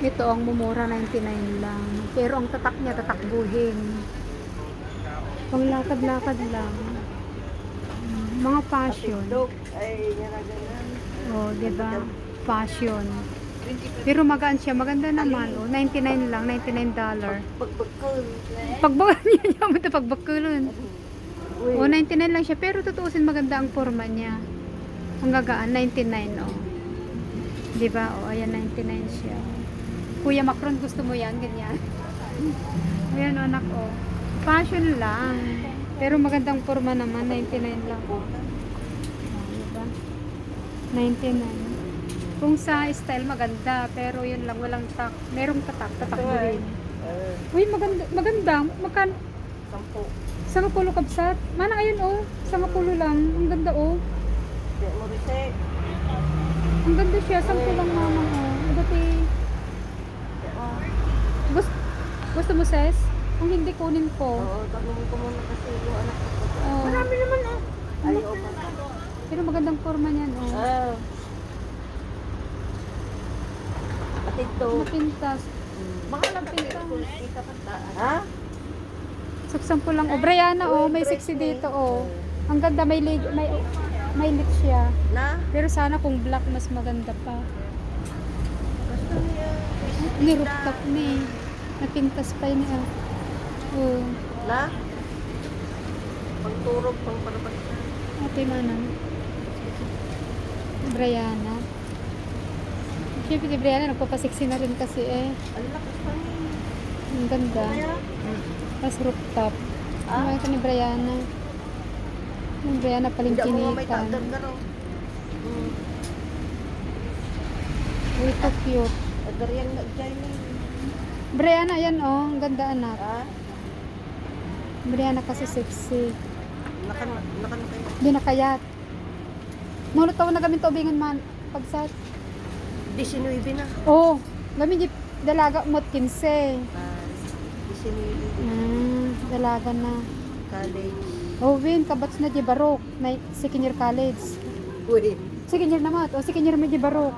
Ito ang mumura 99 lang. Pero ang tatak niya tatakbuhin. Panglakad-lakad lang. Mga fashion. Dog, ay, yan na ganun. Oh, 'di ba? Fashion. Pero magaan siya, maganda naman. Oh, 99 lang, $99. Pagbagkol. Pagbagan niya mo ito pagbakulon. Uy, Oh, 99 lang siya, pero tutuusin maganda ang forma niya. Ang gagaan 99 oh. 'Di ba? Oh, ayan 99 siya. Kuya Macron, gusto mo 'yan, ganyan. Ayan oh, anak oh. Fashion lang. Pero magandang forma naman, 99 lang. Oh, diba? 99. Kung sa style maganda, pero yun lang, walang tak. Merong tatak mo rin. Uy, maganda, maganda. Magkano? 10. 10 kabsat. Mana ayun oh. 10 lang. Ang ganda oh. Di mo rin Ang ganda siya. 10 lang mama oh. Dati. Gusto mo ses? Kung hindi kunin ko. Oo, tanongin ko muna kasi yung anak ko. Oh. Marami naman ah. Ayaw pa. Pero magandang forma niyan oh. Ah. At ito. Mapintas. Baka lang pintas. Ha? Saksampo lang. Oh, Brianna oh. May sexy dito oh. Ang ganda. May lit siya. Na? Pero sana kung black mas maganda pa. Gusto niya. Ni rooftop ni. Napintas pa yun ah. Oh. Na? Pangturog, pangparapat. Ate mana. Brianna. Siyempre si Brianna nagpapasexy na rin kasi eh. Ang lakas pa niya. Ang ganda. Kaya? Tapos rooftop. Ah? Ano ito ni Brianna? Yung Brianna paling Hindi ako may kinikan. tagdan ka raw. Uy, ito cute. Agariyan na dyan eh. Brianna, yan oh. Ang ganda anak. Ha? Brianna kasi sexy. Nakan kayo. Hindi nakayat. Nulot taon na gamit tubingan man. Pagsat. 19 na. Oh, gamit dalaga mot 15. 19 Dalaga na. college. Oh, Win, kabats na di barok. Na second year college. Uy, Second year naman. Oh, second year may di barok.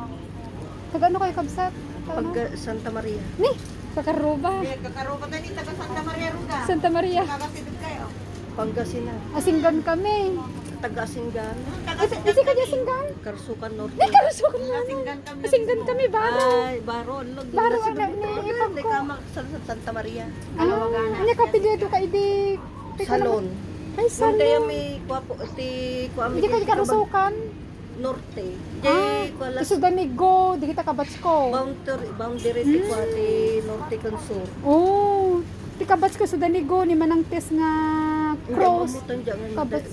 Kagano kayo kabsat? pag Santa Maria. Ni, kakaruba. Kakaroon ka taga Santa Maria Ruga. Santa Maria. Kakasidod kayo. Pangasinan. Asinggan kami. Taga-Singgan. Isi ka di asinggan? Karsukan Norte. Di karusukan man. Asinggan kami, baro. Ay, Baro. Baro ang naipag Hindi ko. ka sa Santa Maria. Ano ka pidyo ka idi? Salon. Ay, Hindi salon. may kwapo. Kuami. Hindi ka di karusukan. Norte. Ah, Di kwalas. isudamigo. Di kita kabats ko. Boundary ti kwati Norte Consur. Oh, ti kabats ko sa danigo ni manang tes nga cross. Kabats. Kabats.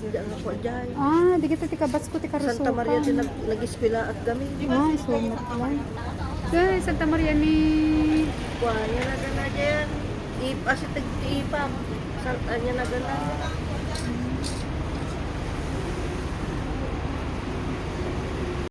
Ah, di kita ti kabats ko ti karusukan. Santa Maria din nag-eskwela at kami. Ah, sumat lang. Yan, Santa Maria ni... Kuha niya na gana dyan. Ipa si Ipam. Santa niya na gana.